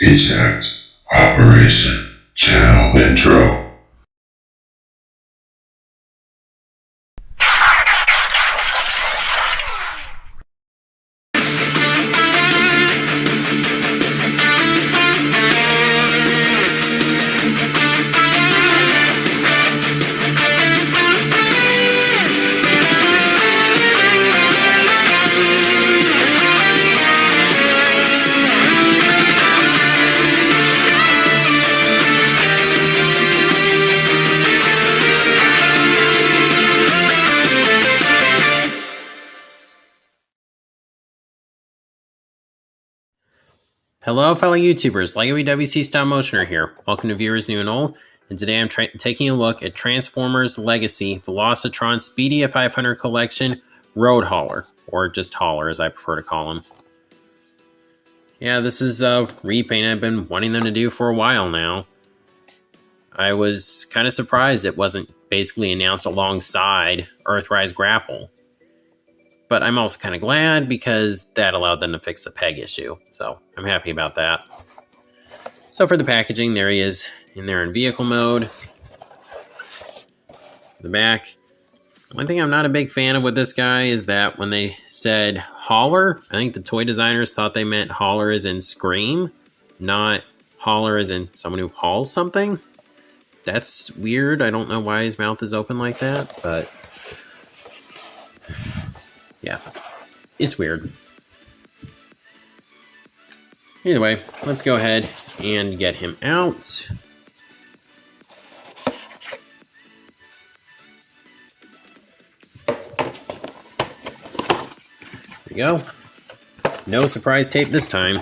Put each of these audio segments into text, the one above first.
Eject Operation Channel Intro. Hello fellow YouTubers, LEGO WC Stop Motioner here. Welcome to viewers new and old, and today I'm taking a look at Transformers Legacy Velocitron Speedia 500 Collection Road Hauler, or just Hauler as I prefer to call him. Yeah, this is a repaint I've been wanting them to do for a while now. I was kind of surprised it wasn't basically announced alongside Earthrise Grapple. But I'm also kind of glad because that allowed them to fix the peg issue. So I'm happy about that. So for the packaging, there he is in there in vehicle mode. The back. One thing I'm not a big fan of with this guy is that when they said hauler, I think the toy designers thought they meant hauler as in scream, not hauler as in someone who hauls something. That's weird. I don't know why his mouth is open like that, but yeah, it's weird. Either way, let's go ahead and get him out. There we go. No surprise tape this time.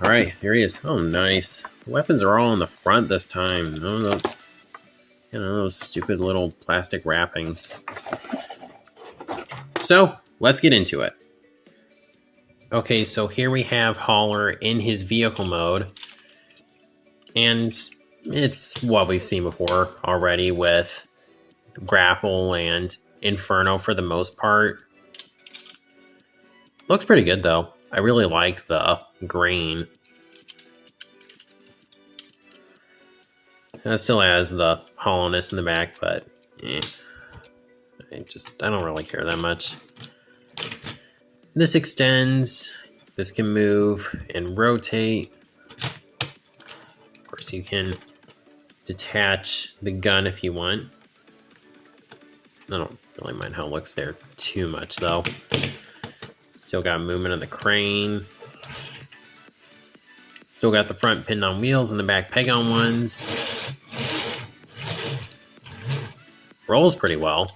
Alright, here he is. Oh, nice. The weapons are all in the front this time. No, you know, those stupid little plastic wrappings. So, let's get into it. Okay, so here we have Hauler in his vehicle mode. And it's what we've seen before already with Grapple and Inferno for the most part. Looks pretty good though. I really like the green. It still has the hollowness in the back, but I don't really care that much. This extends. This can move and rotate. Of course, you can detach the gun if you want. I don't really mind how it looks there too much, though. Still got movement of the crane. Still got the front pinned on wheels and the back peg on ones. Rolls pretty well.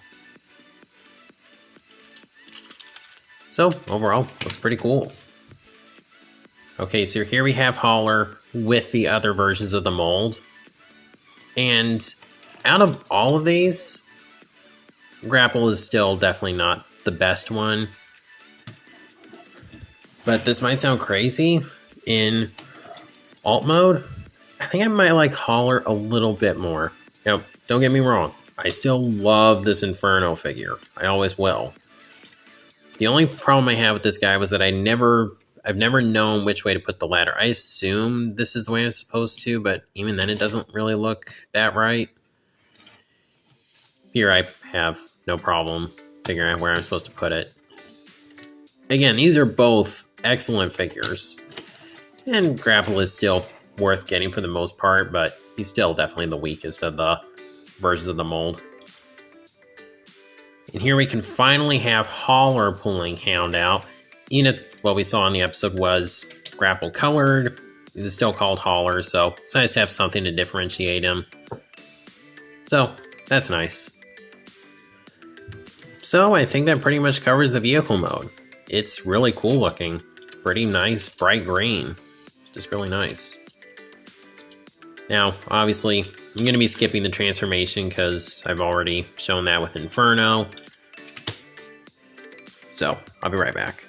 So, overall, looks pretty cool. Okay, so here we have Hauler with the other versions of the mold. And out of all of these, Grapple is still definitely not the best one. But this might sound crazy. In alt mode, I think I might like Hauler a little bit more. Now, don't get me wrong. I still love this Inferno figure. I always will. The only problem I have with this guy was that I've never known which way to put the ladder. I assume this is the way it's supposed to, but even then it doesn't really look that right. Here I have no problem figuring out where I'm supposed to put it. Again, these are both excellent figures. And Grapple is still worth getting for the most part, but he's still definitely the weakest of the versions of the mold. And here we can finally have Hauler pulling Hound out. What we saw in the episode was Grapple colored. It was still called Hauler, so it's nice to have something to differentiate him. So, that's nice. So, I think that pretty much covers the vehicle mode. It's really cool looking. It's pretty nice, bright green. It's just really nice. Now, obviously, I'm going to be skipping the transformation because I've already shown that with Inferno. So, I'll be right back.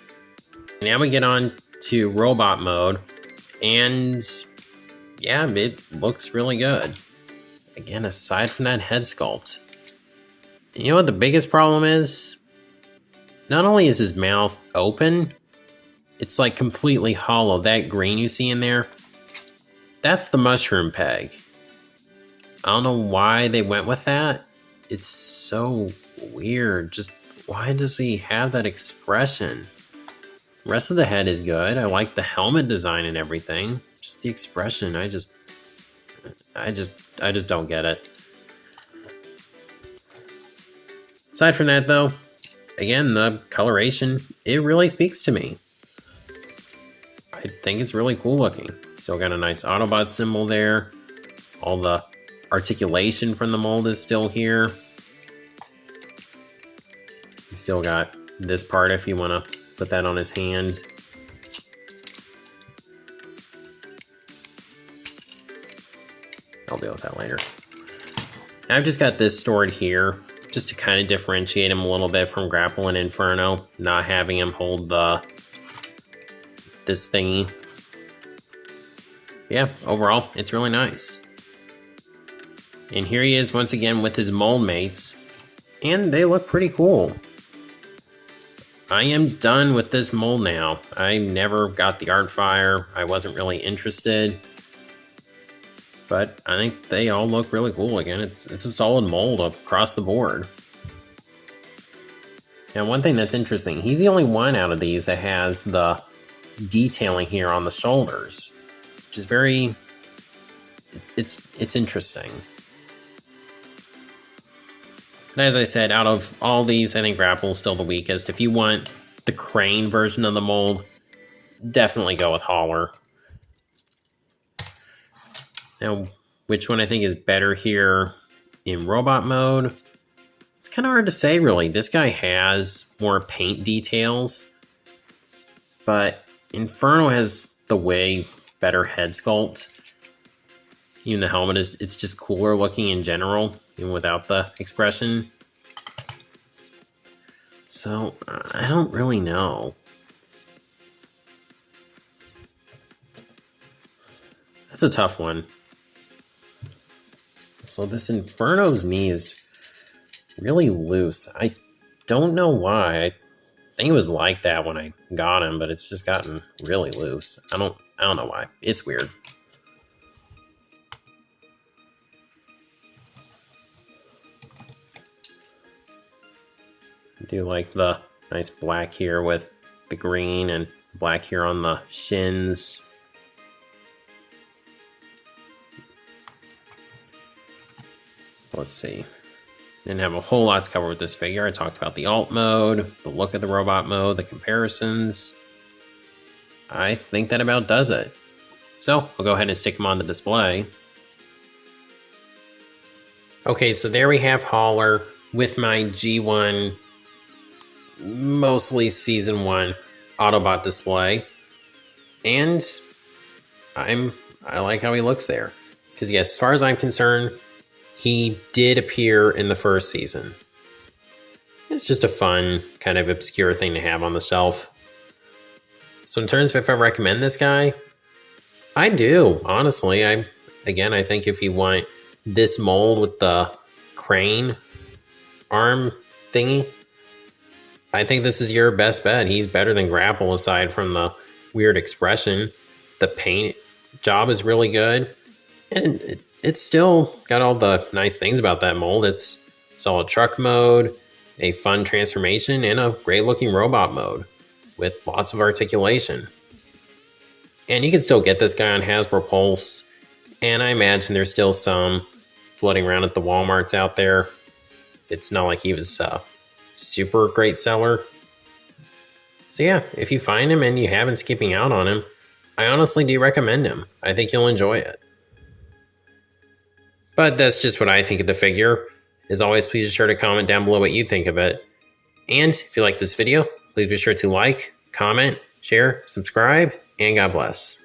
Now we get on to robot mode, and yeah, it looks really good. Again, aside from that head sculpt. You know what the biggest problem is? Not only is his mouth open, it's like completely hollow. That green you see in there, that's the mushroom peg. I don't know why they went with that. It's so weird. Just why does he have that expression? The rest of the head is good. I like the helmet design and everything. Just the expression, I just don't get it. Aside from that though, again, the coloration, it really speaks to me. I think it's really cool looking. Still got a nice Autobot symbol there. All the articulation from the mold is still here. You still got this part if you want to put that on his hand. I'll deal with that later. I've just got this stored here just to kind of differentiate him a little bit from Grapple and Inferno, not having him hold this thingy. Yeah, overall, it's really nice. And here he is once again with his mold mates, and they look pretty cool. I am done with this mold now. I never got the art fire. I wasn't really interested. But I think they all look really cool again. It's a solid mold across the board. Now, one thing that's interesting, he's the only one out of these that has the detailing here on the shoulders, which is very, it's interesting. But as I said, out of all these, I think Grapple is still the weakest. If you want the crane version of the mold, definitely go with Hauler. Now, which one I think is better here in robot mode? It's kind of hard to say, really. This guy has more paint details, but Inferno has the way better head sculpt. Even the helmet it's just cooler looking in general, even without the expression. So, I don't really know. That's a tough one. So this Inferno's knee is really loose. I don't know why. I think it was like that when I got him, but it's just gotten really loose. I don't know why. It's weird. I do like the nice black here with the green and black here on the shins. So let's see. Didn't have a whole lot to cover with this figure. I talked about the alt mode, the look of the robot mode, the comparisons. I think that about does it. So I'll go ahead and stick him on the display. Okay, so there we have Hauler with my G1, mostly Season 1 Autobot display. And I like how he looks there. Because yes, as far as I'm concerned, he did appear in the first season. It's just a fun, kind of obscure thing to have on the shelf. So in terms of if I recommend this guy, I do, honestly. I think if you want this mold with the crane arm thingy, I think this is your best bet. He's better than Grapple aside from the weird expression. The paint job is really good. And it's still got all the nice things about that mold. It's solid truck mode, a fun transformation, and a great looking robot mode with lots of articulation. And you can still get this guy on Hasbro Pulse, and I imagine there's still some floating around at the Walmarts out there. It's not like he was a super great seller. So yeah, if you find him and you haven't skipping out on him, I honestly do recommend him. I think you'll enjoy it. But that's just what I think of the figure. As always, please be sure to comment down below what you think of it. And if you like this video, please be sure to like, comment, share, subscribe, and God bless.